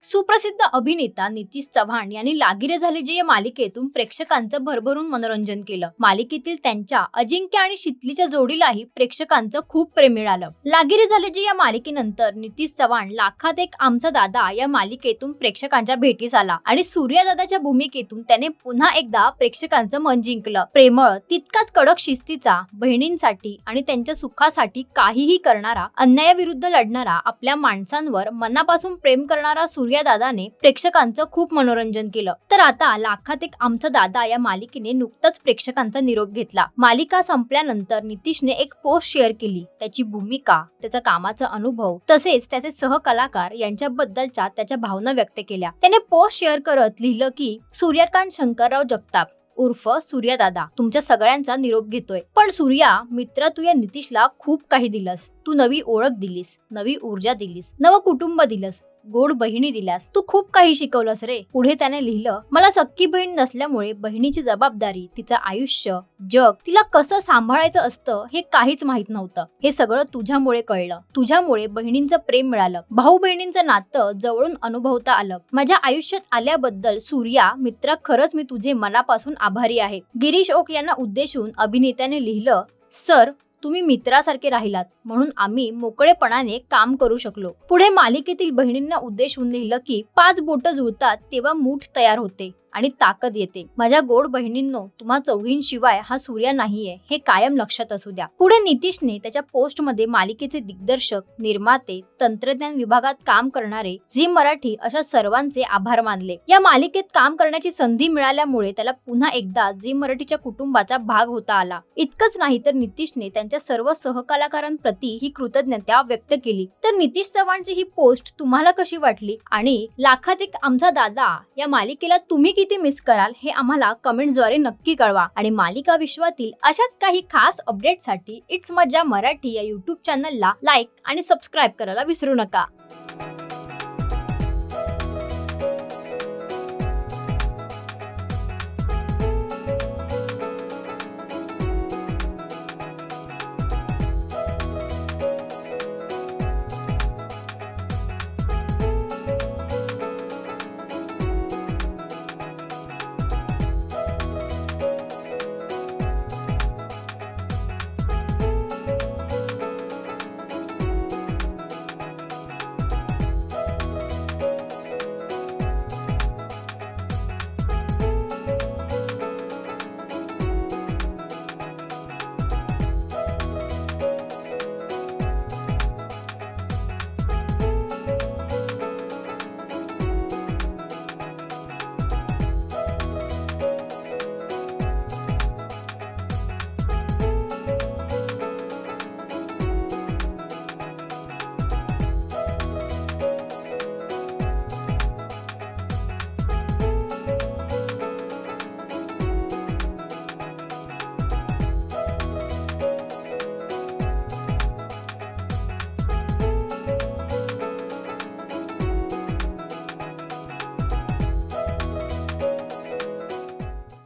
सुप्रसिद्ध अभिनेता नितीश चव्हाण यांनी लागिरे झाले जे या मालिकेतून प्रेक्षकांचं भरभरून मनोरंजन केलं। मालिकेतील त्यांच्या अजिंक्य आणि शीतलीच्या जोडीलाही प्रेक्षकांचं खूप प्रेम मिळालं। लागिरे झाले जे या मालिकेनंतर नितीश चव्हाण लाखात एक आमचा दादा या मालिकेतून प्रेक्षकांच्या भेटीस आला आणि सूर्या दादाच्या भूमिकेतून त्याने पुन्हा एकदा प्रेक्षकांचं मन जिंकलं। प्रेमळ, तितकाच कडक शिस्तीचा, बहिणींसाठी आणि त्यांच्या सुखासाठी काहीही करणारा, अन्यायाविरुद्ध लढणारा, आपल्या माणसांवर मनापासून प्रेम करणारा सूर्या दादाने प्रेक्षकांचं खूप मनोरंजन केलं। तर आता लाखात एक आमचा दादा या मालिकेने नुकताच प्रेक्षकांचा निरोप घेतला। मालिका संपल्यानंतर नितीशने एक पोस्ट शेअर केली। त्याची भूमिका, त्याचा कामाचा अनुभव तसेच त्याचे सहकलाकार यांच्याबद्दलच्या त्याच्या भावना व्यक्त केल्या। त्याने पोस्ट शेअर करत लिहिलं की सूर्यकांत शंकरराव जगताप उर्फ सूर्या दादा तुमच्या सगळ्यांचा निरोप घेतोय। पण सूर्या मित्र, तू या नितीशला खूप काही दिलंस। तू नवी ओळख दिलीस, नवी ऊर्जा दिलीस, नवं कुटुंब दिलंस, गोड बहिणी दिल्यास, तू खूप काही शिकवलंस रे। पुढे त्याने लिहिलं, मला सख्खी बहीण नसल्यामुळे बहिणीची जबाबदारी, तिचं आयुष्य, जग, तिला कसं सांभाळायचं असतं हे काहीच माहित नव्हतं। हे सगळं तुझ्यामुळे कळलं। तुझ्यामुळे बहिणींचं प्रेम मिळालं, भाऊ बहिणींचं नातं जवळून अनुभवता आलं। माझ्या आयुष्यात आल्याबद्दल सूर्या मित्र, खरंच मी तुझे मनापासून आभारी आहे। गिरीश ओक यांना उद्देशून अभिनेत्याने लिहिलं, सर तुम्ही मित्रासारखे राहिलात म्हणून आम्ही मोकळेपणाने काम करू शकलो। पुढे मालिकेतील बहिणींना उद्देशून लिहिलं की 5 बोटं जुळतात तेव्हा मूठ तयार होते आणि ताकद येते। माझ्या गोड बहिणींनो, तुम्हा चौघींशिवाय हा सूर्या नाहीये हे कायम लक्षात असू द्या। पुढे नितीशने त्याच्या पोस्ट मध्ये मालिकेचे दिग्दर्शक, निर्माते, तंत्रज्ञान विभागात काम करणारे, झी मराठी अशा सर्वांचे आभार मानले। या मालिकेत काम करण्याची संधी मिळाल्यामुळे त्याला पुन्हा एकदा झी मराठीच्या कुटुंबाचा भाग होता आला। इतकंच नाही तर नितीशने त्यांच्या सर्व सहकलाकारांप्रती ही कृतज्ञता व्यक्त केली। तर नितीश चव्हाणची ही पोस्ट तुम्हाला कशी वाटली आणि लाखात एक आमचा दादा या मालिकेला तुम्ही किती मिस कराल हे आम्हाला कमेंट्सद्वारे नक्की कळवा। आणि मालिका विश्वातील अशाच काही खास अपडेटसाठी इट्स मज्जा मराठी या यूट्यूब चॅनलला लाईक आणि सबस्क्राईब करायला विसरू नका।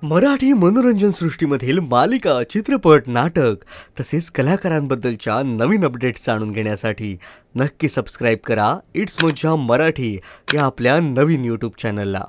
मराठी मनोरंजन सृष्टीमधील मालिका, चित्रपट, नाटक तसेच कलाकारांबद्दलच्या नवीन अपडेट्स जाणून घेण्यासाठी नक्की सबस्क्राईब करा इट्स मज्जा मराठी या आपल्या नवीन यूट्यूब चॅनलला।